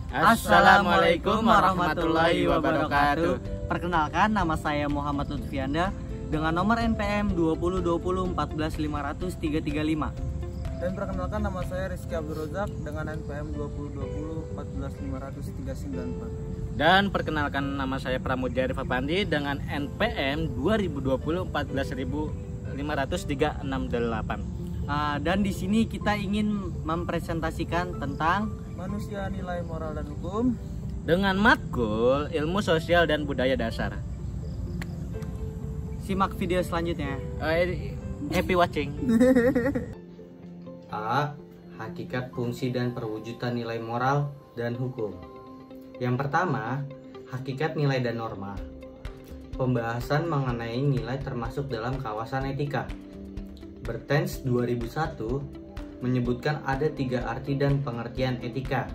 Assalamualaikum warahmatullahi wabarakatuh. Perkenalkan, nama saya Muhammad Lutfianda dengan nomor NPM 20201450335. Dan perkenalkan, nama saya Rizky Abdul Rozak dengan NPM 20201450394. Dan perkenalkan, nama saya Pramudia Rifa Pandi dengan NPM 2020-1450368. Dan di sini kita ingin mempresentasikan tentang manusia, nilai moral dan hukum dengan matkul ilmu sosial dan budaya dasar. Simak video selanjutnya. Happy watching. A. Hakikat, fungsi, dan perwujudan nilai moral dan hukum. Yang pertama, hakikat, nilai, dan norma. Pembahasan mengenai nilai termasuk dalam kawasan etika. Bertens 2001 menyebutkan ada 3 arti dan pengertian etika,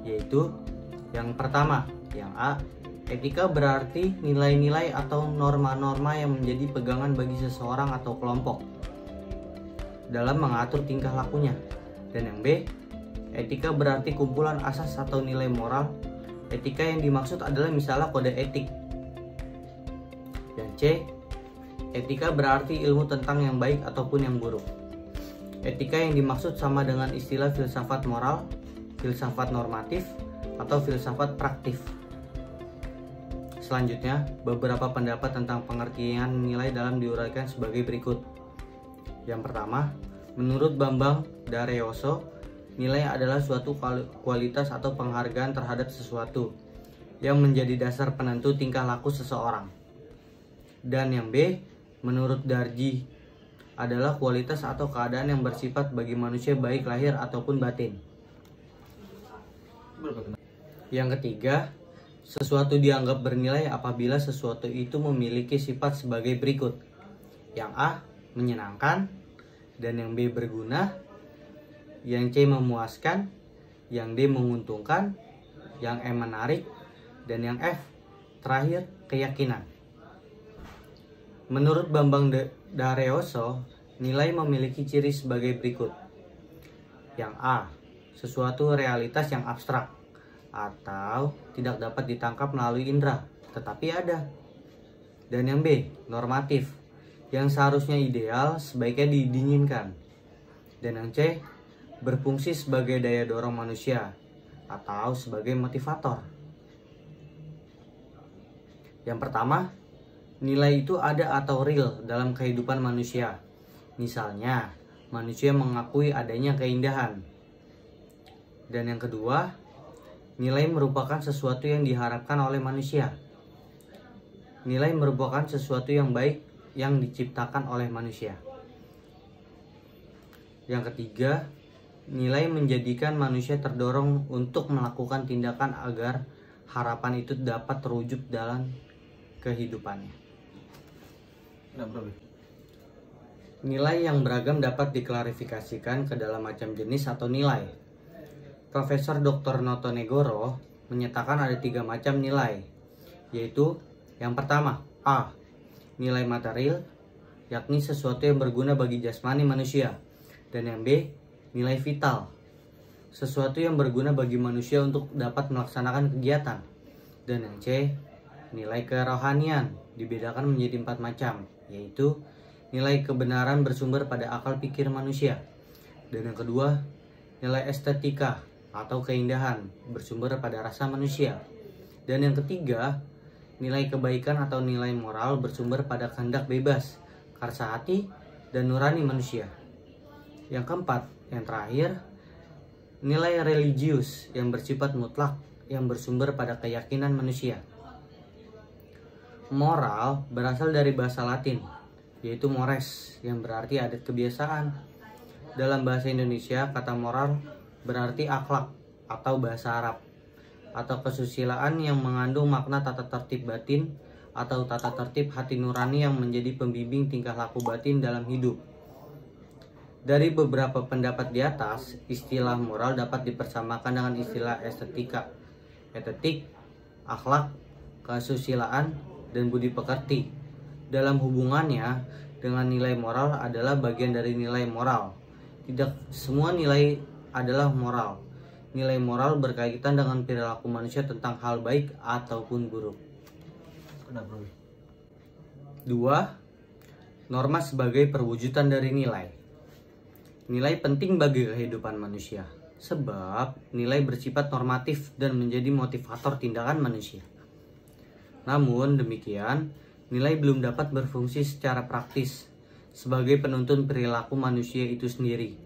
yaitu yang pertama, yang A, etika berarti nilai-nilai atau norma-norma yang menjadi pegangan bagi seseorang atau kelompok dalam mengatur tingkah lakunya. Dan yang B, etika berarti kumpulan asas atau nilai moral. Etika yang dimaksud adalah misalnya kode etik. Dan C, etika berarti ilmu tentang yang baik ataupun yang buruk. Etika yang dimaksud sama dengan istilah filsafat moral, filsafat normatif, atau filsafat praktif. Selanjutnya, beberapa pendapat tentang pengertian nilai dalam diuraikan sebagai berikut. Yang pertama, menurut Bambang Daryoso, nilai adalah suatu kualitas atau penghargaan terhadap sesuatu yang menjadi dasar penentu tingkah laku seseorang. Dan yang B, menurut Darji, adalah kualitas atau keadaan yang bersifat bagi manusia baik lahir ataupun batin. Yang ketiga, sesuatu dianggap bernilai apabila sesuatu itu memiliki sifat sebagai berikut. Yang A, menyenangkan, dan yang B, berguna, yang C, memuaskan, yang D, menguntungkan, yang E, menarik, dan yang F, terakhir, keyakinan. Menurut Bambang Daryoso, nilai memiliki ciri sebagai berikut. Yang A, sesuatu realitas yang abstrak atau tidak dapat ditangkap melalui indera, tetapi ada. Dan yang B, normatif, yang seharusnya ideal, sebaiknya didinginkan. Dan yang C, berfungsi sebagai daya dorong manusia atau sebagai motivator. Yang pertama, nilai itu ada atau real dalam kehidupan manusia. Misalnya, manusia mengakui adanya keindahan. Dan yang kedua, nilai merupakan sesuatu yang diharapkan oleh manusia. Nilai merupakan sesuatu yang baik yang diciptakan oleh manusia. Yang ketiga, nilai menjadikan manusia terdorong untuk melakukan tindakan agar harapan itu dapat terwujud dalam kehidupannya. Nilai yang beragam dapat diklarifikasikan ke dalam macam jenis atau nilai. Profesor Dr. Noto Negoro menyatakan ada 3 macam nilai, yaitu yang pertama, A, nilai material, yakni sesuatu yang berguna bagi jasmani manusia. Dan yang B, nilai vital, sesuatu yang berguna bagi manusia untuk dapat melaksanakan kegiatan. Dan yang C, nilai kerohanian, dibedakan menjadi 4 macam, yaitu nilai kebenaran bersumber pada akal pikir manusia. Dan yang kedua, nilai estetika atau keindahan bersumber pada rasa manusia. Dan yang ketiga, nilai kebaikan atau nilai moral bersumber pada kehendak bebas, karsa hati, dan nurani manusia. Yang keempat, yang terakhir, nilai religius yang bersifat mutlak yang bersumber pada keyakinan manusia. Moral berasal dari bahasa Latin, yaitu mores, yang berarti adat kebiasaan. Dalam bahasa Indonesia, kata moral berarti akhlak atau bahasa Arab, atau kesusilaan yang mengandung makna tata tertib batin atau tata tertib hati nurani yang menjadi pembimbing tingkah laku batin dalam hidup. Dari beberapa pendapat di atas, istilah moral dapat dipersamakan dengan istilah estetika, estetik, akhlak, kesusilaan, dan budi pekerti. Dalam hubungannya dengan nilai moral adalah bagian dari nilai moral. Tidak semua nilai adalah moral. nilai moral berkaitan dengan perilaku manusia tentang hal baik ataupun buruk. 2. Norma sebagai perwujudan dari nilai. Nilai penting bagi kehidupan manusia, sebab nilai bersifat normatif dan menjadi motivator tindakan manusia. Namun demikian, nilai belum dapat berfungsi secara praktis sebagai penuntun perilaku manusia itu sendiri.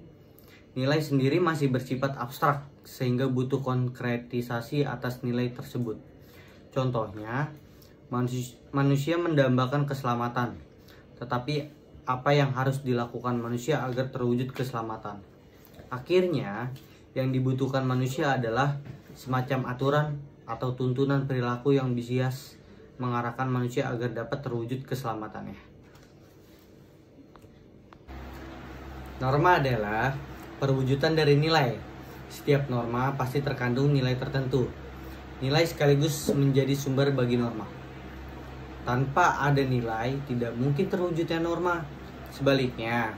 Nilai sendiri masih bersifat abstrak sehingga butuh konkretisasi atas nilai tersebut. Contohnya, manusia mendambakan keselamatan, tetapi apa yang harus dilakukan manusia agar terwujud keselamatan? Akhirnya, yang dibutuhkan manusia adalah semacam aturan atau tuntunan perilaku yang bias mengarahkan manusia agar dapat terwujud keselamatannya. Norma adalah perwujudan dari nilai. Setiap norma pasti terkandung nilai tertentu. Nilai sekaligus menjadi sumber bagi norma. Tanpa ada nilai, tidak mungkin terwujudnya norma. Sebaliknya,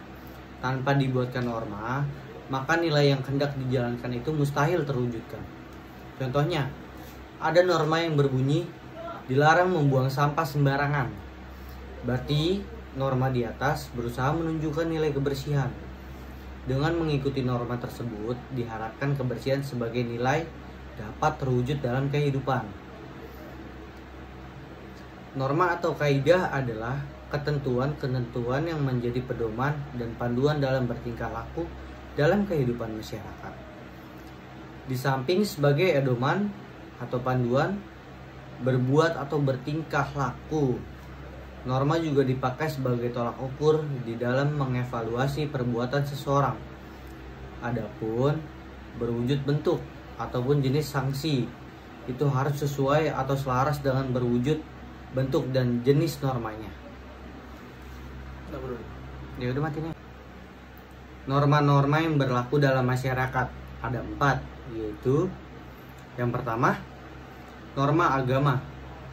tanpa dibuatkan norma, maka nilai yang hendak dijalankan itu mustahil terwujudkan. Contohnya, ada norma yang berbunyi, dilarang membuang sampah sembarangan. Berarti, norma di atas berusaha menunjukkan nilai kebersihan. Dengan mengikuti norma tersebut, diharapkan kebersihan sebagai nilai dapat terwujud dalam kehidupan. Norma atau kaidah adalah ketentuan-ketentuan yang menjadi pedoman dan panduan dalam bertingkah laku dalam kehidupan masyarakat. Di samping sebagai pedoman atau panduan berbuat atau bertingkah laku, norma juga dipakai sebagai tolak ukur di dalam mengevaluasi perbuatan seseorang. Adapun berwujud bentuk ataupun jenis sanksi itu harus sesuai atau selaras dengan berwujud bentuk dan jenis normanya. Ya udah mati nih. Norma-norma yang berlaku dalam masyarakat ada 4, yaitu yang pertama, norma agama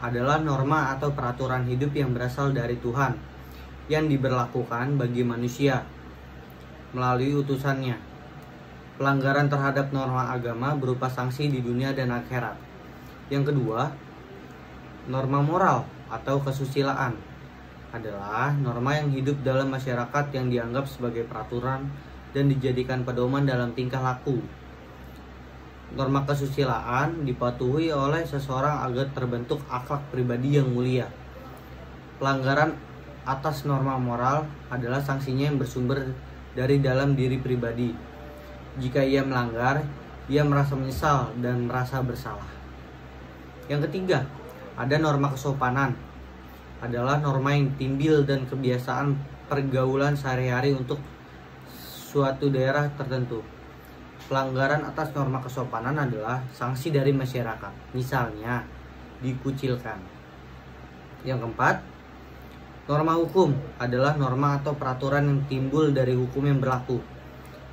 adalah norma atau peraturan hidup yang berasal dari Tuhan yang diberlakukan bagi manusia melalui utusannya. Pelanggaran terhadap norma agama berupa sanksi di dunia dan akhirat. Yang kedua, norma moral atau kesusilaan adalah norma yang hidup dalam masyarakat yang dianggap sebagai peraturan dan dijadikan pedoman dalam tingkah laku. Norma kesusilaan dipatuhi oleh seseorang agar terbentuk akhlak pribadi yang mulia. Pelanggaran atas norma moral adalah sanksinya yang bersumber dari dalam diri pribadi. Jika ia melanggar, ia merasa menyesal dan merasa bersalah. Yang ketiga, ada norma kesopanan. Adalah norma yang timbul dan kebiasaan pergaulan sehari-hari untuk suatu daerah tertentu. Pelanggaran atas norma kesopanan adalah sanksi dari masyarakat, misalnya dikucilkan. Yang keempat, norma hukum adalah norma atau peraturan yang timbul dari hukum yang berlaku.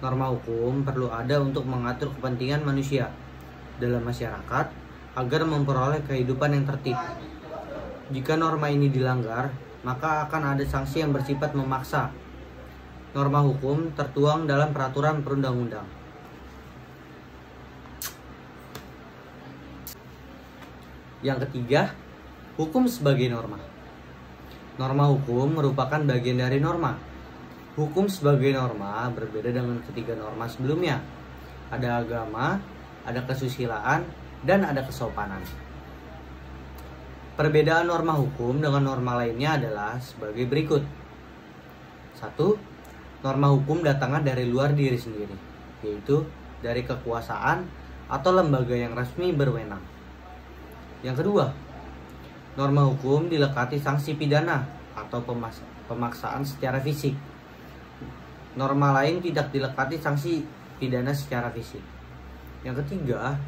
Norma hukum perlu ada untuk mengatur kepentingan manusia dalam masyarakat agar memperoleh kehidupan yang tertib. Jika norma ini dilanggar, maka akan ada sanksi yang bersifat memaksa. Norma hukum tertuang dalam peraturan perundang-undang. Yang ketiga, hukum sebagai norma. Norma hukum merupakan bagian dari norma. Hukum sebagai norma berbeda dengan ketiga norma sebelumnya. Ada agama, ada kesusilaan, dan ada kesopanan. Perbedaan norma hukum dengan norma lainnya adalah sebagai berikut. 1. Norma hukum datangnya dari luar diri sendiri, yaitu dari kekuasaan atau lembaga yang resmi berwenang. Yang kedua, norma hukum dilekati sanksi pidana atau pemaksaan secara fisik. Norma lain tidak dilekati sanksi pidana secara fisik. Yang ketiga,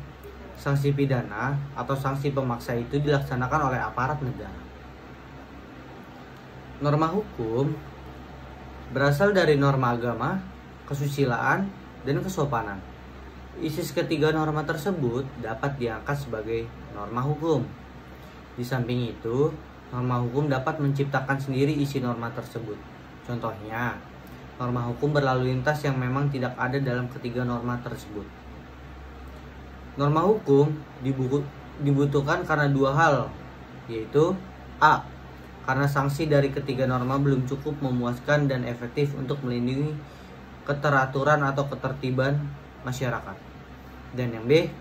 sanksi pidana atau sanksi pemaksa itu dilaksanakan oleh aparat negara. Norma hukum berasal dari norma agama, kesusilaan, dan kesopanan. Isi ketiga norma tersebut dapat diangkat sebagai norma hukum. Di samping itu, norma hukum dapat menciptakan sendiri isi norma tersebut. Contohnya, norma hukum berlalu lintas yang memang tidak ada dalam ketiga norma tersebut. Norma hukum dibutuhkan karena dua hal, yaitu A. Karena sanksi dari ketiga norma belum cukup memuaskan dan efektif untuk melindungi keteraturan atau ketertiban masyarakat. Dan yang B.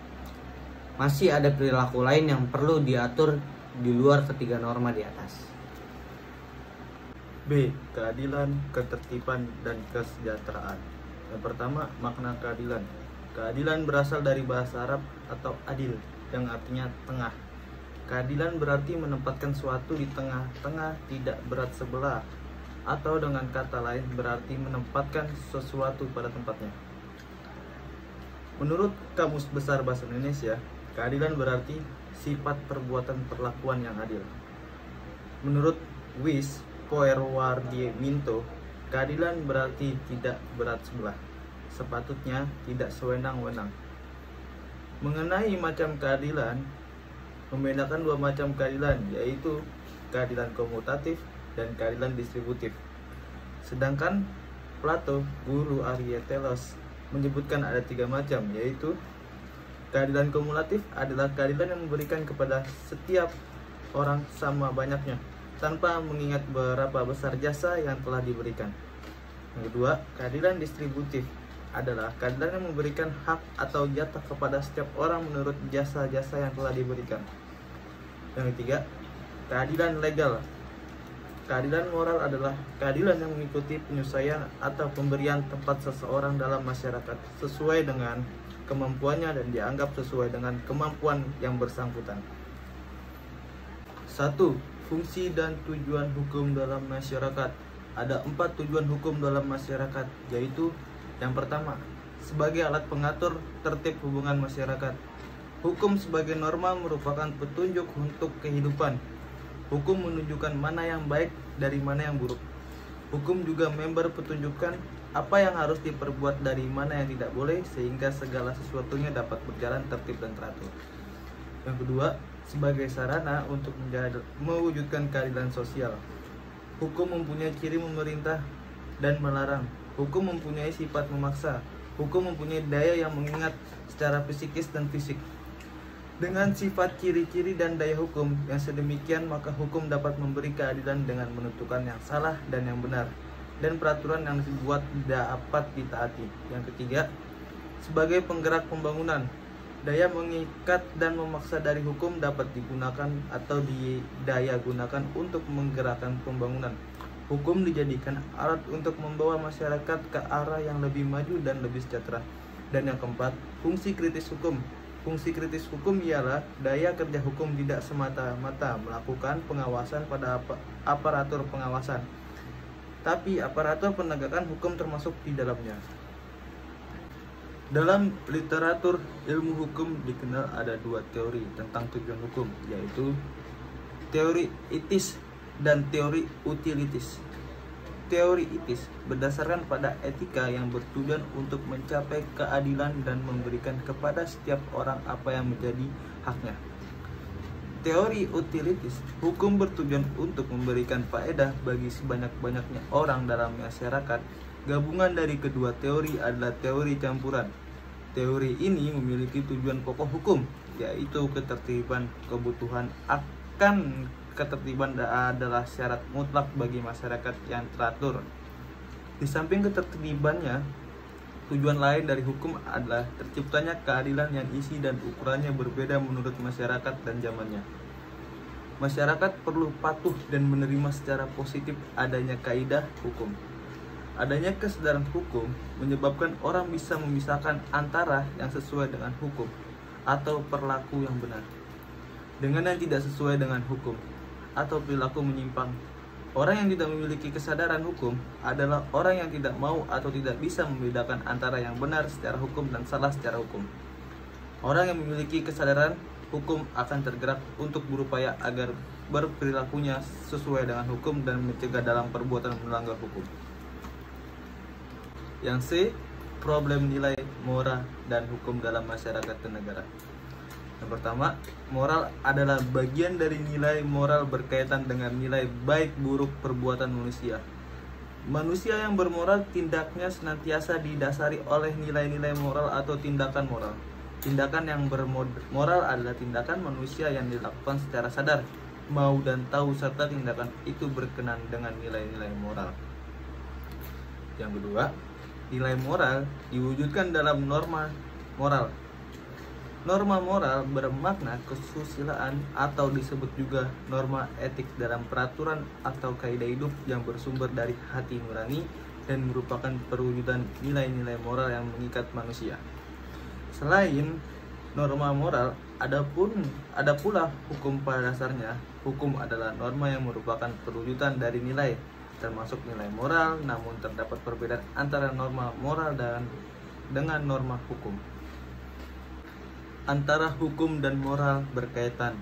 Masih ada perilaku lain yang perlu diatur di luar ketiga norma di atas. B. Keadilan, ketertiban, dan kesejahteraan. Yang pertama, makna keadilan. Keadilan berasal dari bahasa Arab atau adil, yang artinya tengah. Keadilan berarti menempatkan suatu di tengah-tengah, tidak berat sebelah, atau dengan kata lain berarti menempatkan sesuatu pada tempatnya. Menurut Kamus Besar Bahasa Indonesia, keadilan berarti sifat perbuatan perlakuan yang adil. Menurut Wis Poerwardiminto, keadilan berarti tidak berat sebelah, sepatutnya tidak sewenang-wenang. Mengenai macam keadilan, membedakan dua macam keadilan, yaitu keadilan komutatif dan keadilan distributif. Sedangkan Plato, guru Aristoteles, menyebutkan ada tiga macam, yaitu keadilan kumulatif adalah keadilan yang memberikan kepada setiap orang sama banyaknya, tanpa mengingat berapa besar jasa yang telah diberikan. Yang kedua, keadilan distributif adalah keadilan yang memberikan hak atau jatah kepada setiap orang menurut jasa-jasa yang telah diberikan. Yang ketiga, keadilan legal. Keadilan moral adalah keadilan yang mengikuti penyelesaian atau pemberian tempat seseorang dalam masyarakat sesuai dengan kemampuannya dan dianggap sesuai dengan kemampuan yang bersangkutan. 1. Fungsi dan tujuan hukum dalam masyarakat. Ada 4 tujuan hukum dalam masyarakat, yaitu yang pertama, sebagai alat pengatur tertib hubungan masyarakat. Hukum sebagai norma merupakan petunjuk untuk kehidupan. Hukum menunjukkan mana yang baik dari mana yang buruk. Hukum juga member petunjukkan apa yang harus diperbuat dari mana yang tidak boleh, sehingga segala sesuatunya dapat berjalan tertib dan teratur. Yang kedua, sebagai sarana untuk mewujudkan keadilan sosial. Hukum mempunyai ciri memerintah dan melarang. Hukum mempunyai sifat memaksa. Hukum mempunyai daya yang mengingat secara psikis dan fisik. Dengan sifat ciri-ciri dan daya hukum yang sedemikian, maka hukum dapat memberi keadilan dengan menentukan yang salah dan yang benar, dan peraturan yang dibuat dapat ditaati. Yang ketiga, sebagai penggerak pembangunan. Daya mengikat dan memaksa dari hukum dapat digunakan atau didaya gunakan untuk menggerakkan pembangunan. Hukum dijadikan alat untuk membawa masyarakat ke arah yang lebih maju dan lebih sejahtera. Dan yang keempat, fungsi kritis hukum. Fungsi kritis hukum ialah daya kerja hukum tidak semata-mata melakukan pengawasan pada aparatur pengawasan, tapi aparatur penegakan hukum termasuk di dalamnya. Dalam literatur ilmu hukum dikenal ada dua teori tentang tujuan hukum, yaitu teori etis dan teori utilitis. Teori etis berdasarkan pada etika yang bertujuan untuk mencapai keadilan dan memberikan kepada setiap orang apa yang menjadi haknya. Teori utilitis, hukum bertujuan untuk memberikan faedah bagi sebanyak-banyaknya orang dalam masyarakat. Gabungan dari kedua teori adalah teori campuran. Teori ini memiliki tujuan pokok hukum, yaitu ketertiban. Kebutuhan akan ketertiban adalah syarat mutlak bagi masyarakat yang teratur. Di samping ketertibannya, tujuan lain dari hukum adalah terciptanya keadilan yang isi dan ukurannya berbeda menurut masyarakat dan zamannya. Masyarakat perlu patuh dan menerima secara positif adanya kaidah hukum. Adanya kesadaran hukum menyebabkan orang bisa memisahkan antara yang sesuai dengan hukum atau perilaku yang benar dengan yang tidak sesuai dengan hukum atau perilaku menyimpang. Orang yang tidak memiliki kesadaran hukum adalah orang yang tidak mau atau tidak bisa membedakan antara yang benar secara hukum dan salah secara hukum. Orang yang memiliki kesadaran hukum akan tergerak untuk berupaya agar berperilakunya sesuai dengan hukum dan mencegah dalam perbuatan melanggar hukum. Yang C, problem nilai moral dan hukum dalam masyarakat dan negara. Yang pertama, moral adalah bagian dari nilai moral berkaitan dengan nilai baik buruk perbuatan manusia. Manusia yang bermoral tindaknya senantiasa didasari oleh nilai-nilai moral atau tindakan moral. Tindakan yang bermoral adalah tindakan manusia yang dilakukan secara sadar, mau dan tahu, serta tindakan itu berkenan dengan nilai-nilai moral. Yang kedua, nilai moral diwujudkan dalam norma moral. Norma moral bermakna kesusilaan atau disebut juga norma etik dalam peraturan atau kaidah hidup yang bersumber dari hati nurani dan merupakan perwujudan nilai-nilai moral yang mengikat manusia. Selain norma moral, ada pula hukum pada dasarnya. Hukum adalah norma yang merupakan perwujudan dari nilai, termasuk nilai moral, namun terdapat perbedaan antara norma moral dengan norma hukum. Antara hukum dan moral berkaitan.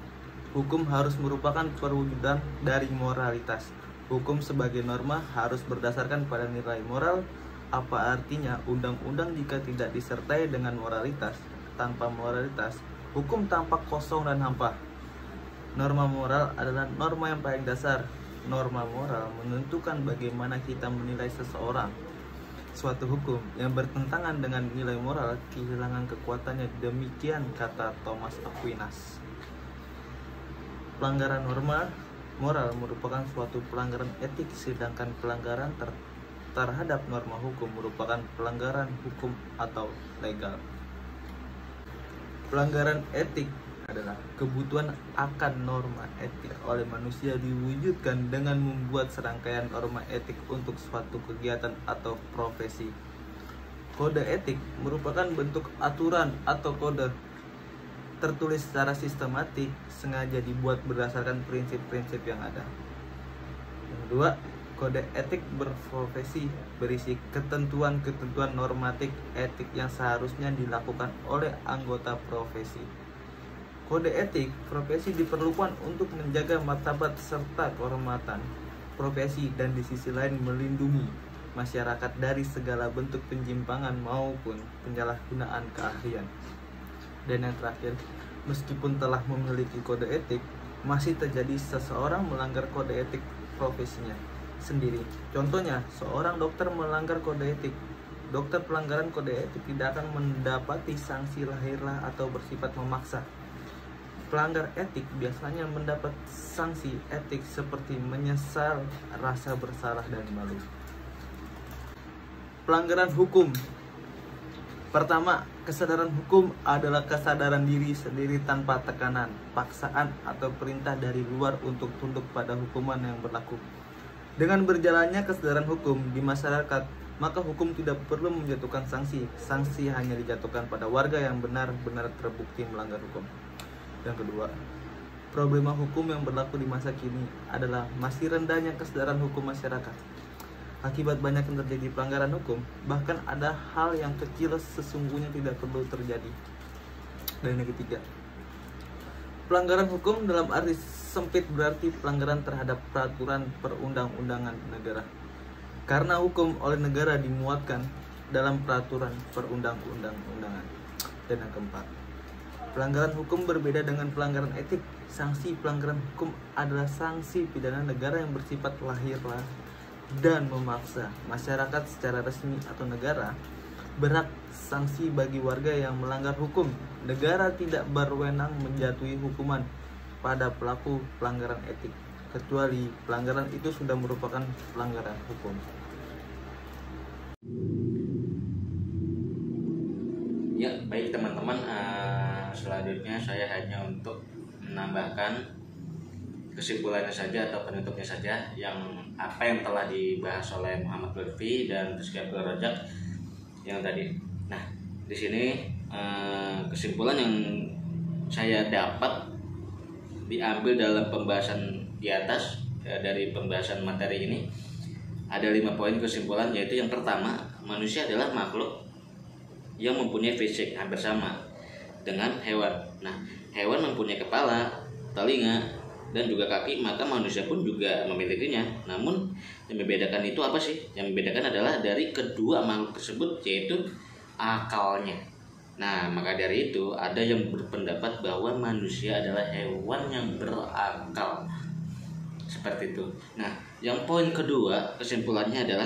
Hukum harus merupakan perwujudan dari moralitas. Hukum sebagai norma harus berdasarkan pada nilai moral. Apa artinya undang-undang jika tidak disertai dengan moralitas? Tanpa moralitas, hukum tampak kosong dan hampa. Norma moral adalah norma yang paling dasar. Norma moral menentukan bagaimana kita menilai seseorang. Suatu hukum yang bertentangan dengan nilai moral kehilangan kekuatannya, demikian kata Thomas Aquinas. Pelanggaran norma moral merupakan suatu pelanggaran etik, sedangkan pelanggaran terhadap norma hukum merupakan pelanggaran hukum atau legal. Pelanggaran etik adalah kebutuhan akan norma etik oleh manusia diwujudkan dengan membuat serangkaian norma etik untuk suatu kegiatan atau profesi. Kode etik merupakan bentuk aturan atau kode tertulis secara sistematik, sengaja dibuat berdasarkan prinsip-prinsip yang ada. Yang kedua, kode etik berprofesi berisi ketentuan-ketentuan normatif etik yang seharusnya dilakukan oleh anggota profesi. Kode etik profesi diperlukan untuk menjaga martabat serta kehormatan profesi dan di sisi lain melindungi masyarakat dari segala bentuk penyimpangan maupun penyalahgunaan keahlian. Dan yang terakhir, meskipun telah memiliki kode etik, masih terjadi seseorang melanggar kode etik profesinya sendiri. Contohnya, seorang dokter melanggar kode etik. Dokter pelanggaran kode etik tidak akan mendapati sanksi lahirlah atau bersifat memaksa. Pelanggar etik biasanya mendapat sanksi etik seperti menyesal, rasa bersalah, dan malu. Pelanggaran hukum. Pertama, kesadaran hukum adalah kesadaran diri sendiri tanpa tekanan, paksaan, atau perintah dari luar untuk tunduk pada hukuman yang berlaku. Dengan berjalannya kesadaran hukum di masyarakat, maka hukum tidak perlu menjatuhkan sanksi. Sanksi hanya dijatuhkan pada warga yang benar-benar terbukti melanggar hukum. Yang kedua, problema hukum yang berlaku di masa kini adalah masih rendahnya kesadaran hukum masyarakat. Akibat banyak yang terjadi pelanggaran hukum, bahkan ada hal yang kecil sesungguhnya tidak perlu terjadi. Dan yang ketiga, pelanggaran hukum dalam arti sempit berarti pelanggaran terhadap peraturan perundang-undangan negara. Karena hukum oleh negara dimuatkan dalam peraturan perundang-undangan. Dan yang keempat, pelanggaran hukum berbeda dengan pelanggaran etik. Sanksi pelanggaran hukum adalah sanksi pidana negara yang bersifat lahirlah dan memaksa masyarakat secara resmi atau negara. Berat sanksi bagi warga yang melanggar hukum. Negara tidak berwenang menjatuhi hukuman pada pelaku pelanggaran etik, kecuali pelanggaran itu sudah merupakan pelanggaran hukum. Ya, baik teman-teman, selanjutnya saya hanya untuk menambahkan kesimpulannya saja atau penutupnya saja yang apa yang telah dibahas oleh Muhammad Lutfi dan Rizky Abdul Razak yang tadi. Nah, di sini kesimpulan yang saya dapat diambil dalam pembahasan di atas dari pembahasan materi ini ada 5 poin kesimpulan, yaitu yang pertama, manusia adalah makhluk yang mempunyai fisik hampir sama dengan hewan. Nah, hewan mempunyai kepala, telinga, dan juga kaki, maka manusia pun juga memilikinya. Namun yang membedakan itu apa sih? Yang membedakan adalah dari kedua makhluk tersebut, yaitu akalnya. Nah, maka dari itu ada yang berpendapat bahwa manusia adalah hewan yang berakal. Seperti itu. Nah, yang poin kedua kesimpulannya adalah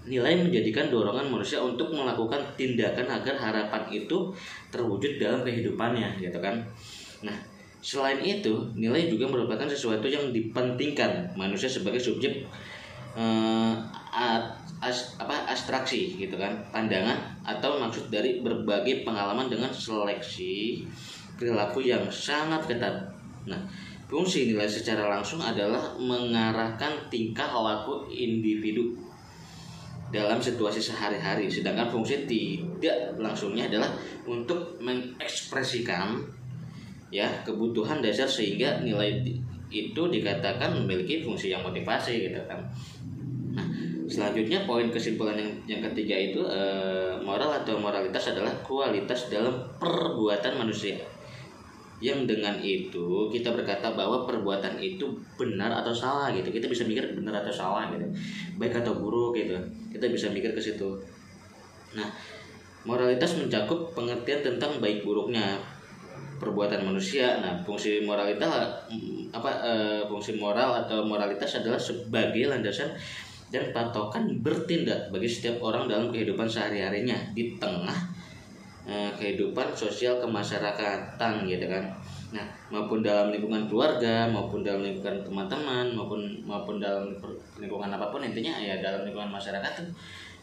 nilai menjadikan dorongan manusia untuk melakukan tindakan agar harapan itu terwujud dalam kehidupannya, gitu kan. Nah, selain itu, nilai juga merupakan sesuatu yang dipentingkan manusia sebagai subjek abstraksi, gitu kan, pandangan atau maksud dari berbagai pengalaman dengan seleksi perilaku yang sangat ketat. Nah, fungsi nilai secara langsung adalah mengarahkan tingkah laku individu dalam situasi sehari-hari, sedangkan fungsi tidak langsungnya adalah untuk mengekspresikan ya kebutuhan dasar, sehingga nilai itu dikatakan memiliki fungsi yang motivasi, gitu kan. Nah, selanjutnya poin kesimpulan yang ketiga itu moral atau moralitas adalah kualitas dalam perbuatan manusia, yang dengan itu kita berkata bahwa perbuatan itu benar atau salah, gitu. Kita bisa mikir benar atau salah, gitu, baik atau buruk, gitu. Kita bisa mikir ke situ. Nah, moralitas mencakup pengertian tentang baik buruknya perbuatan manusia. Nah, fungsi moralitas fungsi moral atau moralitas adalah sebagai landasan dan patokan bertindak bagi setiap orang dalam kehidupan sehari-harinya di tengah kehidupan sosial kemasyarakatan, gitu kan. Nah, maupun dalam lingkungan keluarga, maupun dalam lingkungan teman-teman, maupun dalam lingkungan apapun, intinya ya dalam lingkungan masyarakat tuh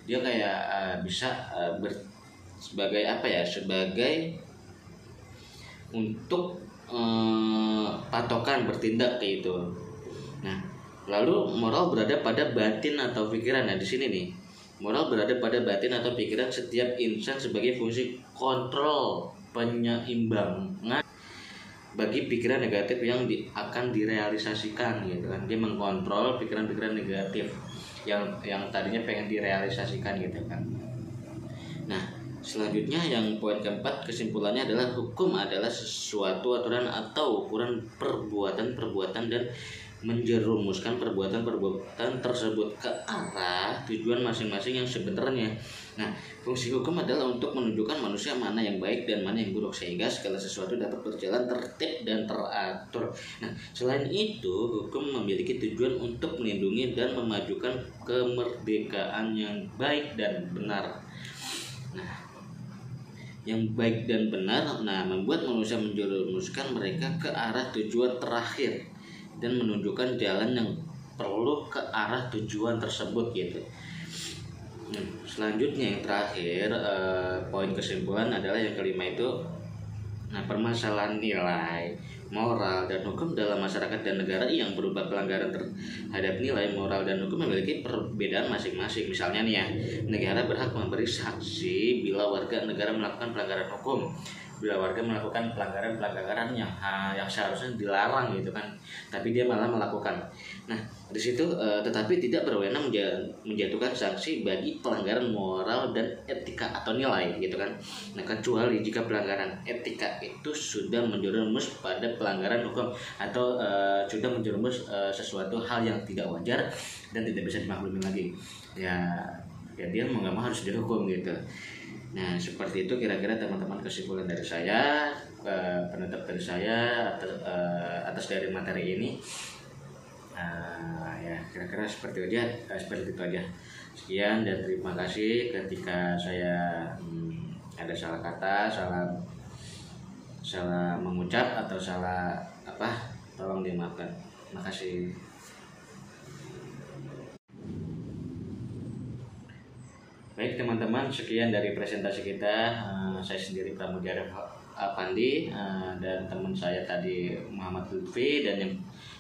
dia kayak bisa sebagai sebagai untuk patokan bertindak kayak itu. Nah, lalu moral berada pada batin atau pikiran. Nah, di sini nih, moral berada pada batin atau pikiran setiap insan sebagai fungsi kontrol penyeimbangan bagi pikiran negatif yang akan direalisasikan, gitu kan. Dia mengkontrol pikiran-pikiran negatif yang tadinya pengen direalisasikan, gitu kan. Nah, selanjutnya yang poin keempat kesimpulannya adalah hukum adalah sesuatu aturan atau ukuran perbuatan dan menjerumuskan perbuatan tersebut ke arah tujuan masing-masing yang sebenarnya. Nah, fungsi hukum adalah untuk menunjukkan manusia mana yang baik dan mana yang buruk, sehingga segala sesuatu dapat berjalan tertib dan teratur. Nah, selain itu, hukum memiliki tujuan untuk melindungi dan memajukan kemerdekaan yang baik dan benar. Nah, yang baik dan benar, membuat manusia menjerumuskan mereka ke arah tujuan terakhir dan menunjukkan jalan yang perlu ke arah tujuan tersebut, gitu. Selanjutnya yang terakhir, poin kesimpulan adalah yang kelima itu, permasalahan nilai, moral, dan hukum dalam masyarakat dan negara yang berupa pelanggaran terhadap nilai, moral, dan hukum memiliki perbedaan masing-masing. Misalnya nih ya, negara berhak memberi sanksi bila warga negara melakukan pelanggaran hukum, bila warga melakukan pelanggaran yang seharusnya dilarang, gitu kan, tapi dia malah melakukan. Nah, di situ tetapi tidak berwenang menjatuhkan sanksi bagi pelanggaran moral dan etika atau nilai, gitu kan. Nah, kecuali jika pelanggaran etika itu sudah menjerumus pada pelanggaran hukum atau sudah menjerumus sesuatu hal yang tidak wajar dan tidak bisa dimaklumi lagi. Ya dia mau nggak mau harus dihukum, gitu. Nah, seperti itu kira-kira teman-teman kesimpulan dari saya, penutup dari saya atas dari materi ini. Ya kira-kira seperti itu aja. Sekian dan terima kasih. Ketika saya ada salah kata, salah mengucap atau salah tolong dimaafkan. Makasih. Baik teman-teman, sekian dari presentasi kita. Saya sendiri Pramudya Avandi, dan teman saya tadi Muhammad Lutfi, dan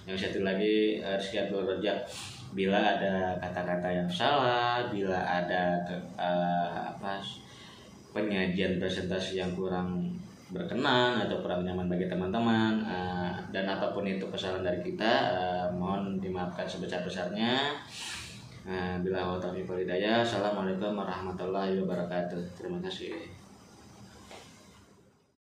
yang satu lagi Rizky Abdul Razak. Bila ada kata-kata yang salah, bila ada penyajian presentasi yang kurang berkenan atau kurang nyaman bagi teman-teman, dan apapun itu kesalahan dari kita, mohon dimaafkan sebesar-besarnya. Bila wa taufiq wal hidayah. Assalamualaikum warahmatullahi wabarakatuh. Terima kasih.